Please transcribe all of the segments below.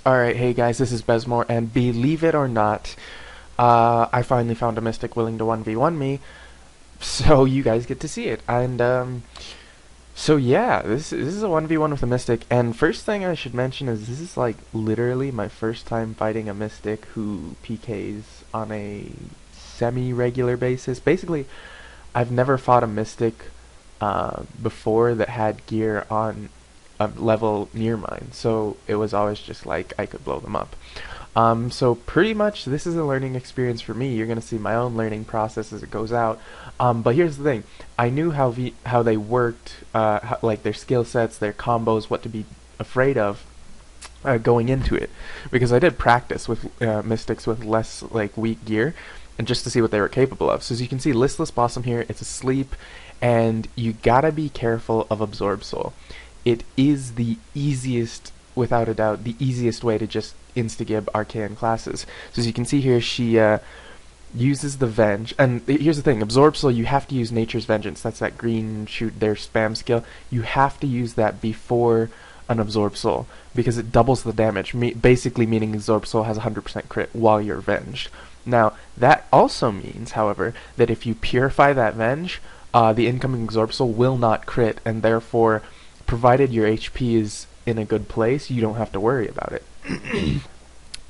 Alright, hey guys, this is Bezmor, and believe it or not, I finally found a mystic willing to 1v1 me, so you guys get to see it. And, so yeah, this is a 1v1 with a mystic, and first thing I should mention is this is like literally my first time fighting a mystic who PKs on a semi-regular basis. Basically, I've never fought a mystic before that had gear on a level near mine, so it was always just like I could blow them up. So pretty much this is a learning experience for me. You're gonna see my own learning process as it goes out. But here's the thing: I knew how they worked, like their skill sets, their combos, what to be afraid of going into it, because I did practice with mystics with less like weak gear, and just to see what they were capable of. So as you can see, listless blossom here, it's asleep, and you gotta be careful of absorb soul. It is the easiest, without a doubt, the easiest way to just insta-gib arcane classes. So as you can see here, she uses the Venge, and here's the thing, Absorb Soul, you have to use Nature's Vengeance, that's that green shoot, their spam skill, you have to use that before an Absorb Soul, because it doubles the damage, basically meaning Absorb Soul has 100% crit while you're Venged. Now, that also means, however, that if you purify that Venge, the incoming Absorb Soul will not crit, and therefore, provided your HP is in a good place, you don't have to worry about it.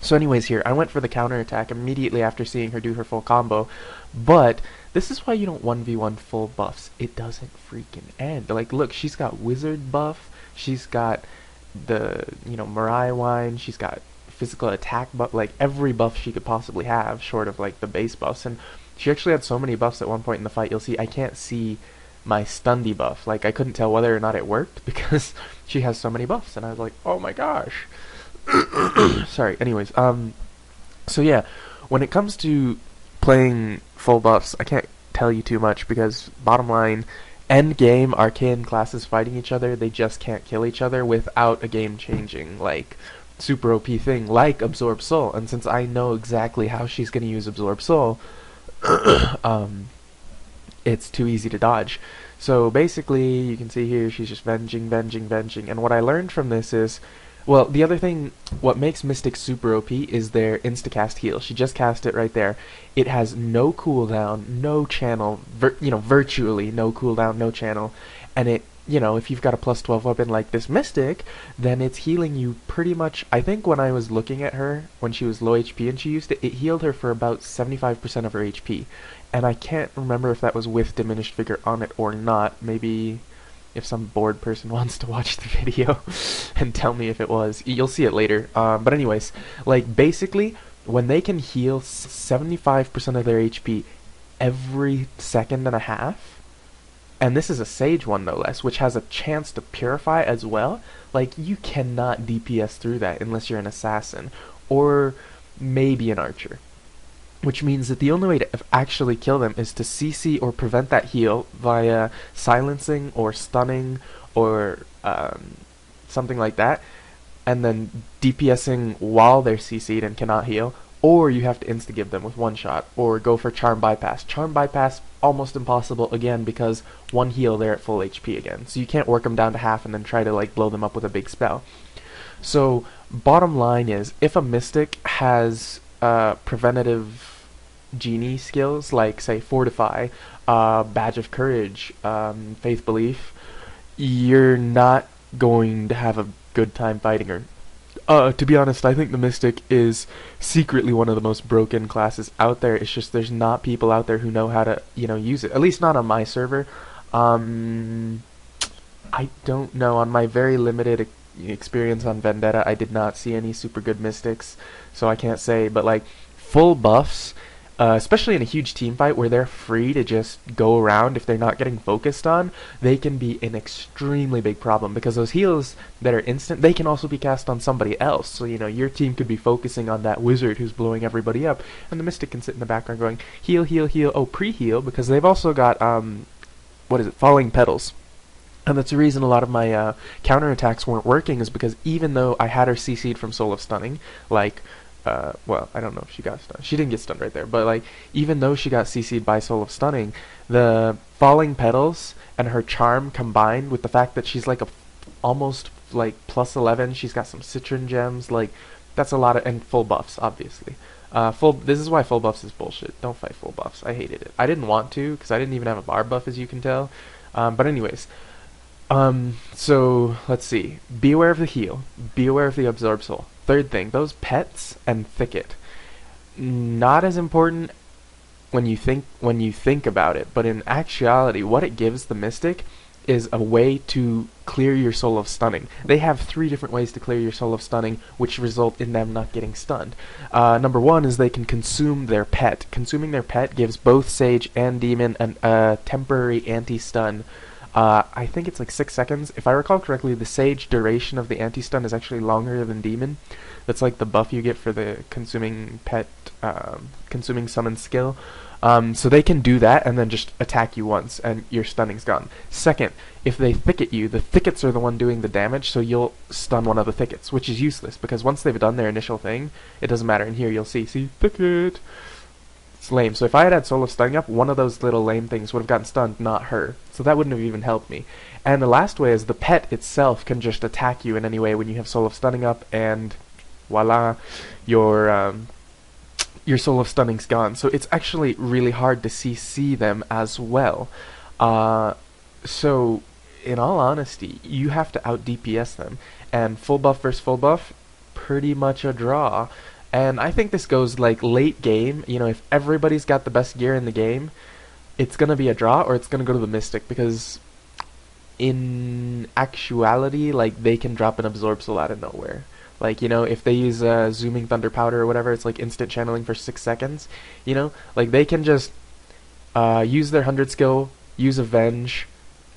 So anyways here, I went for the counter attack immediately after seeing her do her full combo, but this is why you don't 1v1 full buffs. It doesn't freaking end. Like, look, she's got wizard buff, she's got the, Mariah wine, she's got physical attack buff, like every buff she could possibly have, short of like the base buffs, and she actually had so many buffs at one point in the fight, you'll see, I can't see my stun debuff. Like, I couldn't tell whether or not it worked because she has so many buffs, and I was like, oh my gosh. Sorry. Anyways, so yeah, when it comes to playing full buffs, I can't tell you too much because bottom line, end game arcane classes fighting each other, they just can't kill each other without a game changing like super OP thing like Absorb Soul. And since I know exactly how she's gonna use Absorb Soul, it's too easy to dodge. So basically, you can see here she's just venging, and what I learned from this is, well, the other thing, what makes Mystic super OP is their instacast heal. She just cast it right there. It has no cooldown, no channel, virtually no cooldown, no channel, and it, if you've got a plus 12 weapon like this Mystic, then it's healing you pretty much. I think when I was looking at her, when she was low HP and she used it, it healed her for about 75% of her HP. And I can't remember if that was with diminished vigor on it or not. Maybe if some bored person wants to watch the video and tell me if it was. You'll see it later. But anyways, like basically, when they can heal 75% of their HP every second and a half, and this is a Sage one no less, which has a chance to purify as well, like you cannot DPS through that unless you're an assassin or maybe an archer. Which means that the only way to actually kill them is to CC or prevent that heal via silencing or stunning or something like that, and then DPSing while they're CC'd and cannot heal, or you have to insta-give them with one shot, or go for Charm Bypass. Charm Bypass, almost impossible again because one heal, they're at full HP again. So you can't work them down to half and then try to like blow them up with a big spell. So bottom line is, if a Mystic has preventative genie skills like say Fortify, Badge of Courage, Faith Belief, you're not going to have a good time fighting her. To be honest, I think the Mystic is secretly one of the most broken classes out there. It's just there's not people out there who know how to, use it. At least not on my server. I don't know. On my very limited experience on Vendetta, I did not see any super good Mystics, so I can't say. But like full buffs, especially in a huge team fight where they're free to just go around if they're not getting focused on, they can be an extremely big problem because those heals that are instant, they can also be cast on somebody else. So, your team could be focusing on that wizard who's blowing everybody up, and the Mystic can sit in the background going, heal, heal, heal, oh, pre-heal, because they've also got, Falling Petals. And that's the reason a lot of my counterattacks weren't working, is because even though I had her CC'd from Soul of Stunning, like, well, I don't know if she got stunned. She didn't get stunned right there, but like, even though she got CC'd by Soul of Stunning, the Falling Petals and her charm combined with the fact that she's like almost like plus 11, she's got some Citron gems, like, That's a lot of, and full buffs, obviously. This is why full buffs is bullshit. Don't fight full buffs. I hated it. I didn't want to, because I didn't even have a bar buff, as you can tell. But anyways, so let's see. Be aware of the heal. Be aware of the absorb soul. Third thing, those pets and thicket. Not as important when you think about it, but in actuality, what it gives the Mystic is a way to clear your soul of stunning. They have 3 different ways to clear your soul of stunning, which result in them not getting stunned. Number 1 is they can consume their pet. Consuming their pet gives both Sage and Demon a temporary anti-stun. I think it's like 6 seconds. If I recall correctly, the Sage duration of the anti-stun is actually longer than Demon. That's like the buff you get for the consuming pet, consuming summon skill. So they can do that and then just attack you once and your stunning's gone. Second, if they thicket you, the thickets are the one doing the damage, so you'll stun one of the thickets, which is useless because once they've done their initial thing, it doesn't matter. And here you'll see thicket. It's lame. So if I had Soul of Stunning up, one of those little lame things would have gotten stunned, not her. So that wouldn't have even helped me. And the last way is the pet itself can just attack you in any way when you have Soul of Stunning up, and voila, your Soul of Stunning's gone. So it's actually really hard to CC them as well. So in all honesty, you have to out DPS them. And full buff versus full buff, pretty much a draw. And I think this goes like late game. You know, if everybody's got the best gear in the game, it's going to be a draw or it's going to go to the Mystic, because in actuality, like, they can drop an Absorb Soul out of nowhere. Like, you know, if they use Zooming Thunder Powder or whatever, it's like instant channeling for 6 seconds. You know, like, they can just use their 100 skill, use Avenge,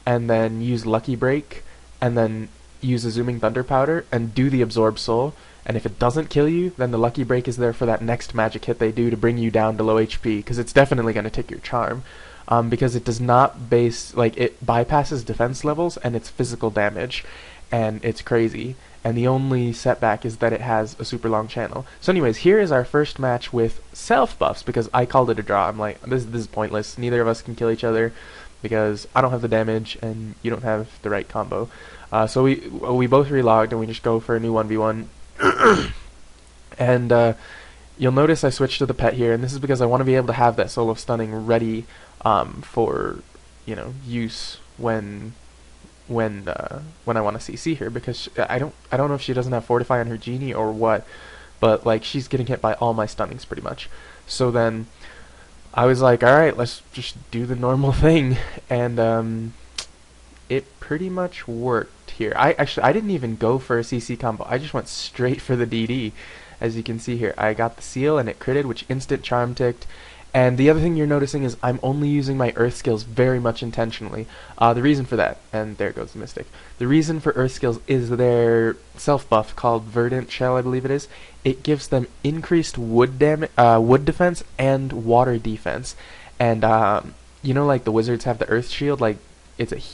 and then use Lucky Break, and then use a Zooming Thunder Powder, and do the Absorb Soul. And if it doesn't kill you, then the Lucky Break is there for that next magic hit they do to bring you down to low HP, because it's definitely going to take your charm. Because it does not base, like, it bypasses defense levels, and it's physical damage, and it's crazy. And the only setback is that it has a super long channel. So anyways, here is our first match with self buffs, because I called it a draw. I'm like, this is pointless. Neither of us can kill each other because I don't have the damage and you don't have the right combo. So we both relogged and we just go for a new 1v1. And you'll notice I switched to the pet here, and this is because I want to be able to have that Soul of Stunning ready for, you know, use when I want to CC her, because I don't know if she doesn't have Fortify on her genie or what, but like, she's getting hit by all my stunnings pretty much. So then I was like, alright, let's just do the normal thing, and it pretty much worked here. I didn't even go for a CC combo, I just went straight for the DD. As you can see here, I got the seal and it critted, which instant charm ticked. And the other thing you're noticing is I'm only using my Earth skills very much intentionally. The reason for that, and there goes the Mystic, the reason for Earth skills is their self buff called Verdant Shell, I believe it is. It gives them increased wood defense and water defense. And you know, like the wizards have the Earth shield, like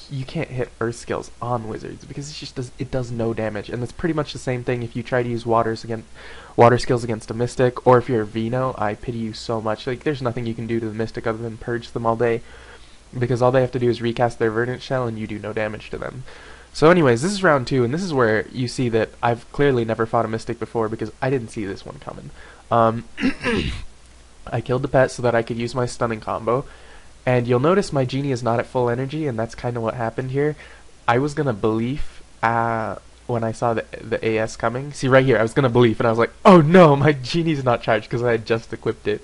you can't hit Earth skills on wizards because it does no damage. And that's pretty much the same thing if you try to use water skills against a Mystic, or if you're a Vino. I pity you so much. Like, there's nothing you can do to the Mystic other than purge them all day, because all they have to do is recast their Verdant Shell and you do no damage to them. So anyways, this is round 2, and this is where you see that I've clearly never fought a Mystic before, because I didn't see this one coming. I killed the pet so that I could use my stunning combo, and you'll notice my genie is not at full energy, and that's kind of what happened here. I was gonna believe when I saw the AS coming. See right here, I was gonna believe, and I was like, oh no, my genie's not charged, because I had just equipped it,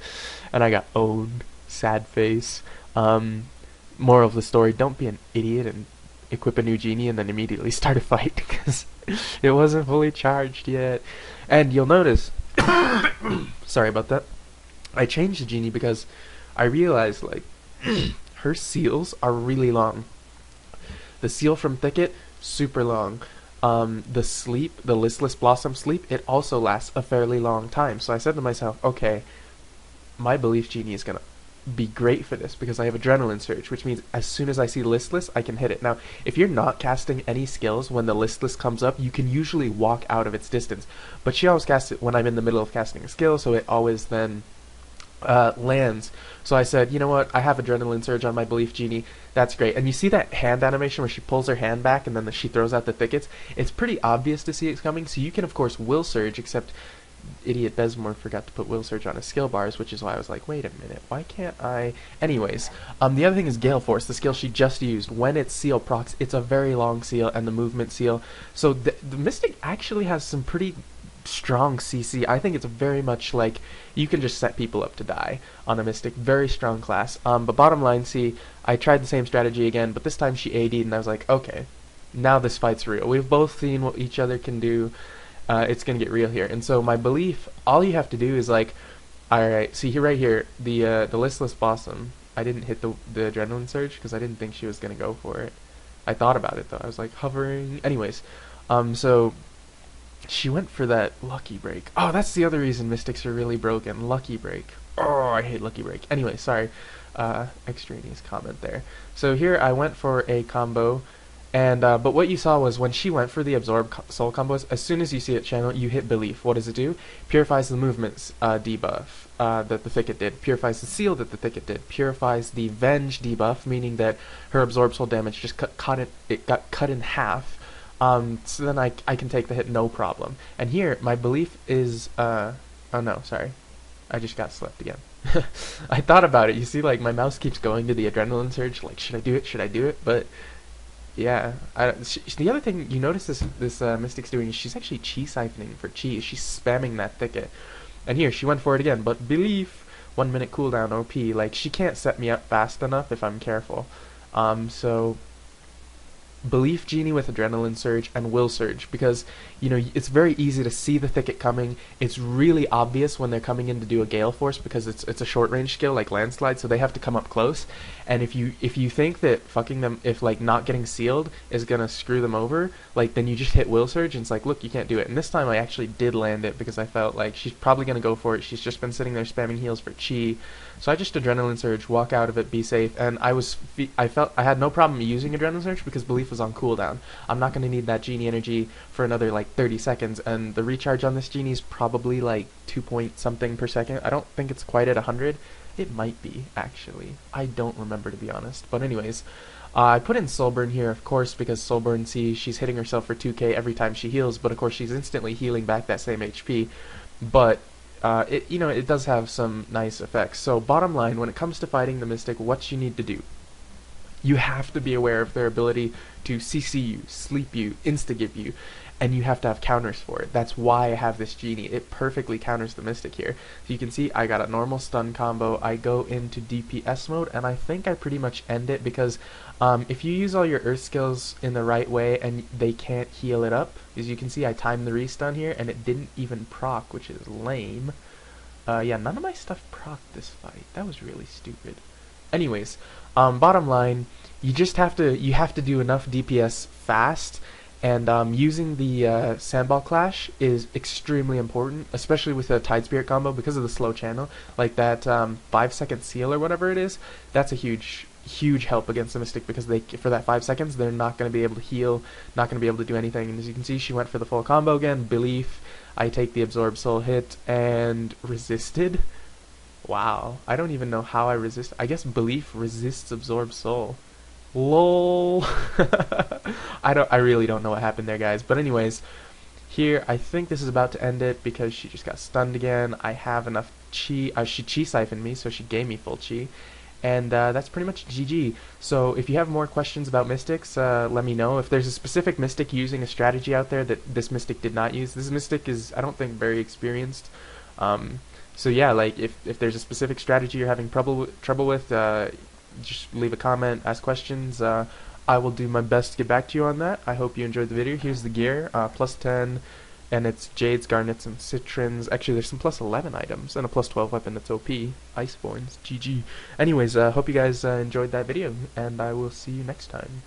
and I got owned. Sad face. Moral of the story: don't be an idiot and equip a new genie and then immediately start a fight, because it wasn't fully charged yet. And you'll notice, sorry about that, I changed the genie because I realized, like, her seals are really long. The seal from Thicket, super long. The sleep, the Listless Blossom sleep, it also lasts a fairly long time. So I said to myself, okay, my Belief Genie is gonna be great for this, because I have Adrenaline Surge, which means as soon as I see Listless, I can hit it. Now, if you're not casting any skills when the Listless comes up, you can usually walk out of its distance. But she always casts it when I'm in the middle of casting a skill, so it always then lands. So I said, you know what, I have Adrenaline Surge on my Belief Genie, that's great. And you see that hand animation where she pulls her hand back and then she throws out the thickets? It's pretty obvious to see it's coming, so you can of course Will Surge, except idiot Bezmor forgot to put will surge on his skill bars, which is why I was like, wait a minute, why can't I? Anyways, the other thing is Gale Force, the skill she just used. When it's seal procs, it's a very long seal and the movement seal. So the Mystic actually has some pretty strong CC. I think it's very much like you can just set people up to die on a Mystic. Very strong class. But bottom line, see, I tried the same strategy again, but this time she AD'd and I was like, okay, now this fight's real. We've both seen what each other can do. It's gonna get real here. And so my belief, all you have to do is like, alright, see here, right here, the listless blossom. I didn't hit the adrenaline surge because I didn't think she was gonna go for it. I thought about it though. I was like hovering. Anyways, so she went for that lucky break. Oh, that's the other reason Mystics are really broken. Lucky break. Oh, I hate lucky break. Anyway, sorry. Extraneous comment there. So here I went for a combo, and but what you saw was when she went for the absorb soul combos, as soon as you see it channel, you hit belief. What does it do? Purifies the movements debuff that the thicket did. Purifies the seal that the thicket did. Purifies the venge debuff, meaning that her absorb soul damage just got cut in half. So then I can take the hit no problem. And here, my belief is, oh no, sorry. I just got slept again. I thought about it. You see, like, my mouse keeps going to the adrenaline surge, like, should I do it, should I do it? But, yeah. The other thing you notice this Mystic's doing is she's actually chi siphoning for chi. She's spamming that thicket. And here, she went for it again, but belief, 1 minute cooldown OP, like, she can't set me up fast enough if I'm careful. So belief genie with adrenaline surge and will surge, because you know it's very easy to see the thicket coming. It's really obvious when they're coming in to do a gale force because it's a short range skill like landslide, so they have to come up close. And if you think that fucking them, if like not getting sealed is gonna screw them over, like then you just hit will surge and it's like, look, you can't do it. And this time I actually did land it because I felt like she's probably gonna go for it. She's just been sitting there spamming heals for chi. So I just adrenaline surge, walk out of it, be safe, and I felt I had no problem using adrenaline surge because belief was on cooldown. I'm not going to need that genie energy for another like 30 seconds, and the recharge on this genie is probably like 2 point something per second. I don't think it's quite at 100. It might be, actually. I don't remember, to be honest. But anyways, I put in Soulburn here, of course, because Soulburn, see, she's hitting herself for 2k every time she heals, but of course she's instantly healing back that same HP. But it does have some nice effects. So bottom line, when it comes to fighting the Mystic, what you need to do, you have to be aware of their ability to CC you, sleep you, insta-give you, and you have to have counters for it. That's why I have this genie. It perfectly counters the Mystic here. So you can see I got a normal stun combo, I go into DPS mode, and I think I pretty much end it because if you use all your earth skills in the right way and they can't heal it up, as you can see I timed the restun here and it didn't even proc, which is lame. Yeah, none of my stuff procced this fight. That was really stupid. Anyways, bottom line, you have to do enough DPS fast, and using the Sandball Clash is extremely important, especially with the Tide Spirit combo because of the slow channel. Like that 5-second seal or whatever it is, that's a huge help against the Mystic because for that 5 seconds they're not going to be able to heal, not going to be able to do anything. And as you can see, she went for the full combo again. Belief, I take the Absorb Soul hit and resisted. Wow, I don't even know how I resist. I guess Belief resists Absorb Soul. Lol. I really don't know what happened there, guys. But anyways, here I think this is about to end it because she just got stunned again. I have enough chi. She chi siphoned me, so she gave me full chi. And that's pretty much GG. So if you have more questions about Mystics, let me know. If there's a specific Mystic using a strategy out there that this Mystic did not use, this Mystic is, I don't think, very experienced. So yeah, like if there's a specific strategy you're having trouble with, just leave a comment, ask questions. I will do my best to get back to you on that. I hope you enjoyed the video. Here's the gear, plus 10. And it's Jades, Garnets, and Citrins. Actually, there's some plus 11 items and a plus 12 weapon that's OP. Iceborns. GG. Anyways, hope you guys enjoyed that video, and I will see you next time.